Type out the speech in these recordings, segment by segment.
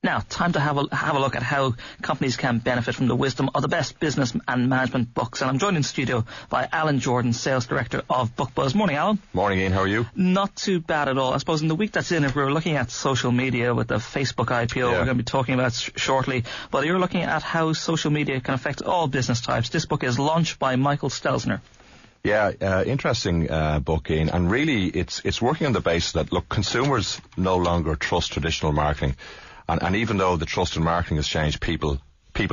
Now, time to have a look at how companies can benefit from the wisdom of the best business and management books. And I'm joined in studio by Alan Jordan, Sales Director of Bookbuzz. Morning, Alan. Morning, Ian. How are you? Not too bad at all. I suppose in the week that's in, if we were looking at social media with the Facebook IPO, we're going to be talking about shortly, but you're looking at how social media can affect all business types. This book is launched by Michael Stelzner. Yeah, interesting book, Ian. And really, it's working on the basis that, look, consumers no longer trust traditional marketing. And even though the trust in marketing has changed, people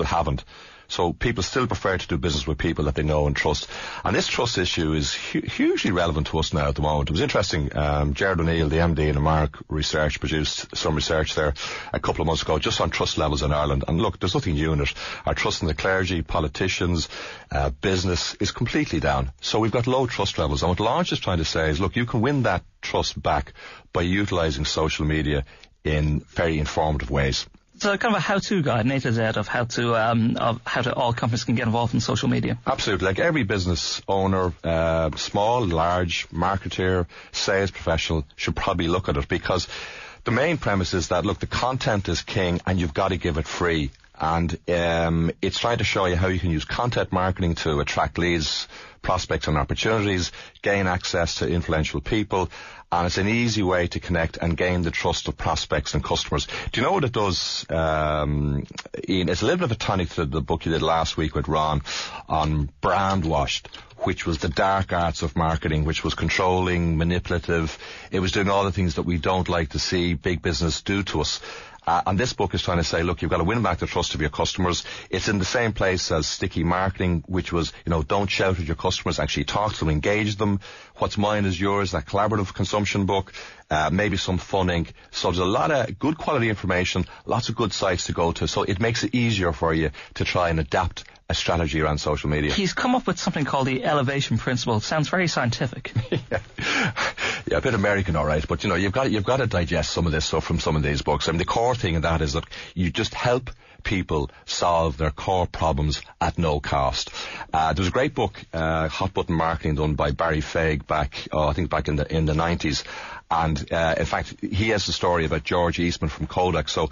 haven't. So people still prefer to do business with people that they know and trust. And this trust issue is hugely relevant to us now at the moment. It was interesting. Gerard O'Neill, the MD in Mark Research, produced some research there a couple of months ago just on trust levels in Ireland. And look, there's nothing new in it. Our trust in the clergy, politicians, business is completely down. So we've got low trust levels. And what Launch is trying to say is, look, you can win that trust back by utilising social media in very informative ways. So kind of a how-to guide, an A to Z of how to all companies can get involved in social media. Absolutely. Like every business owner, small, large, marketeer, sales professional should probably look at it, because the main premise is that, look, the content is king and you've got to give it free. And it's trying to show you how you can use content marketing to attract leads, prospects and opportunities, gain access to influential people, and it's an easy way to connect and gain the trust of prospects and customers. Do you know what it does, Ian? It's a little bit of a tonic to the book you did last week with Ron on brand washed, which was the dark arts of marketing, which was controlling, manipulative. It was doing all the things that we don't like to see big business do to us. And this book is trying to say, look, you've got to win back the trust of your customers. It's in the same place as sticky marketing, which was, don't shout at your customers, actually talk to them, engage them. What's mine is yours, that collaborative consumption book, maybe some fun ink. So there's a lot of good quality information, lots of good sites to go to. So it makes it easier for you to try and adapt a strategy around social media. He's come up with something called the elevation principle. It sounds very scientific. Yeah, a bit American, all right. But, you've got to digest some of this stuff from some of these books. I mean, the core thing in that is that you just help people solve their core problems at no cost. There was a great book, Hot Button Marketing, done by Barry Feig back in the 90s. And, in fact, he has the story about George Eastman from Kodak. So,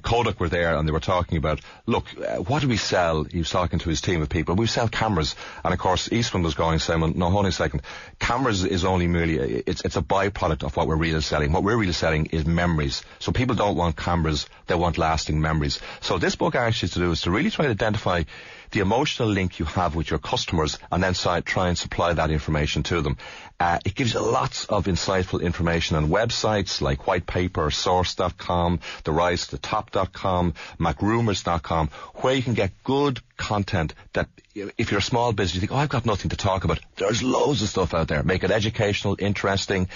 Kodak were there and they were talking about, look, what do we sell? He was talking to his team of people. We sell cameras. And of course, Eastman was going, saying, no, hold on a second. Cameras is only merely, it's a byproduct of what we're really selling. What we're really selling is memories. So people don't want cameras. They want lasting memories. So this book actually is to really try to identify the emotional link you have with your customers and then try and supply that information to them. It gives you lots of insightful information on websites like Whitepaper, Source.com, The Rise to the Top.com, MacRumors.com, where you can get good content that if you're a small business, you think, I've got nothing to talk about. There's loads of stuff out there. Make it educational, interesting.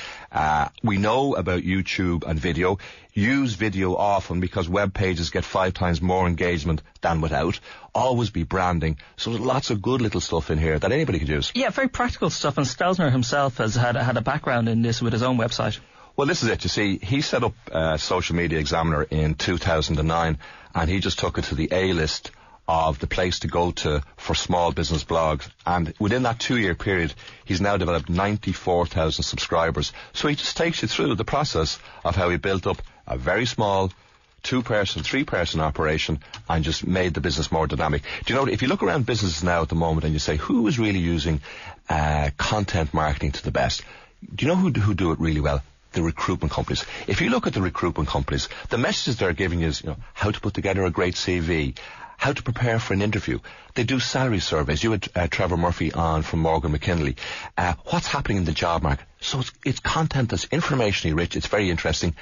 We know about YouTube and video. Use video often because web pages get 5 times more engagement than without. Always be branding. So there's lots of good little stuff in here that anybody could use. Yeah, very practical stuff. And Stelzner himself has had a background in this with his own website. Well, this is it. You see, he set up Social Media Examiner in 2009, and he just took it to the A-list of the place to go to for small business blogs. And within that 2-year period, he's now developed 94,000 subscribers. So he just takes you through the process of how he built up a very small 2-person, 3-person operation and just made the business more dynamic. Do you know, if you look around businesses now at the moment and you say, who is really using content marketing to the best? Do you know who do it really well? The recruitment companies. If you look at the recruitment companies, the messages they're giving you is, how to put together a great CV, how to prepare for an interview. They do salary surveys. You had Trevor Murphy on from Morgan McKinley. What's happening in the job market? So it's content that's informationally rich. It's very interesting.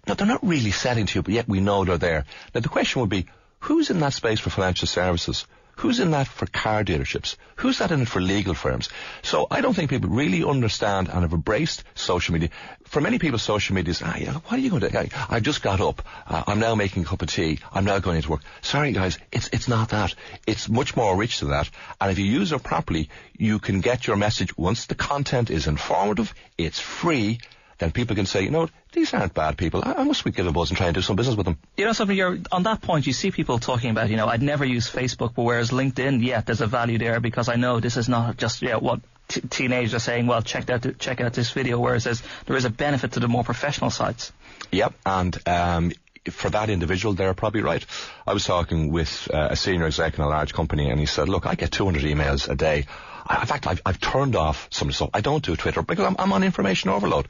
Now, they're not really selling to you, but yet we know they're there. Now, the question would be, who's in that space for financial services? Who's in that for car dealerships? Who's that in it for legal firms? So I don't think people really understand and have embraced social media. For many people, social media is, what are you going to do? I just got up. I'm now making a cup of tea. I'm now going into work. Sorry, guys, it's not that. It's much more rich than that. And if you use it properly, you can get your message. Once the content is informative, it's free, then people can say, these aren't bad people. I must give a buzz and try and do some business with them. Something on that point, you see people talking about, I'd never use Facebook, but whereas LinkedIn, there's a value there because I know this is not just, what teenagers are saying, well, check out this video, whereas there is a benefit to the more professional sites. Yep, and for that individual, they're probably right. I was talking with a senior exec in a large company, and he said, look, I get 200 emails a day. In fact, I've turned off some of the stuff. I don't do Twitter because I'm on information overload.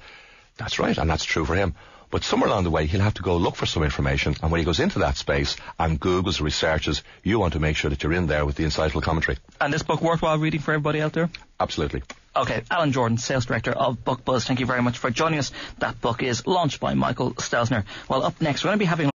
That's right, and that's true for him. But somewhere along the way, he'll have to go look for some information, and when he goes into that space and Googles or researches, you want to make sure that you're in there with the insightful commentary. And this book worthwhile reading for everybody out there? Absolutely. Okay, Alan Jordan, Sales Director of Bookbuzz, thank you very much for joining us. That book is Launched by Michael Stelzner. Well, up next, we're going to be having